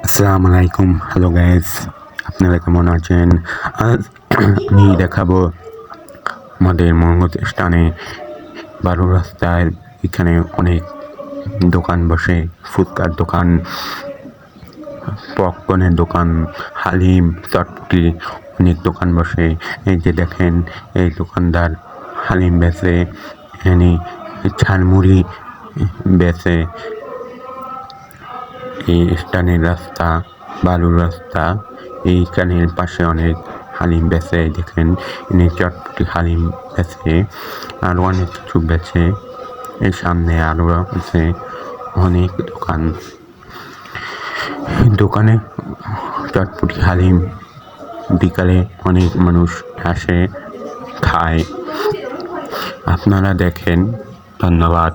আসসালামু আলাইকুম, hello guys, আপনারা কেমন আছেন? আজ আমি দেখাবো আমাদের মঙ্গল স্থানে 12 রাস্তায় এখানে অনেক দোকান বসে। ফুচকার দোকান, পপকর্নের দোকান, হালিম, চটপটি, অনেক দোকান বসে। এই যে দেখেন, এই দোকানদার হালিম বেচে, এখানে ঝালমুড়ি বেচে। এই স্থানের রাস্তা বালুর রাস্তা, এই স্থানের পাশে অনেক হালিম বেচে। দেখেন ইনি চটপটি হালিম বেচে, আরও অনেক কিছু বেচে। এর সামনে আরও আছে অনেক দোকান। দোকানে চটপটি হালিম বিকালে অনেক মানুষ আসে, খায়। আপনারা দেখেন। ধন্যবাদ।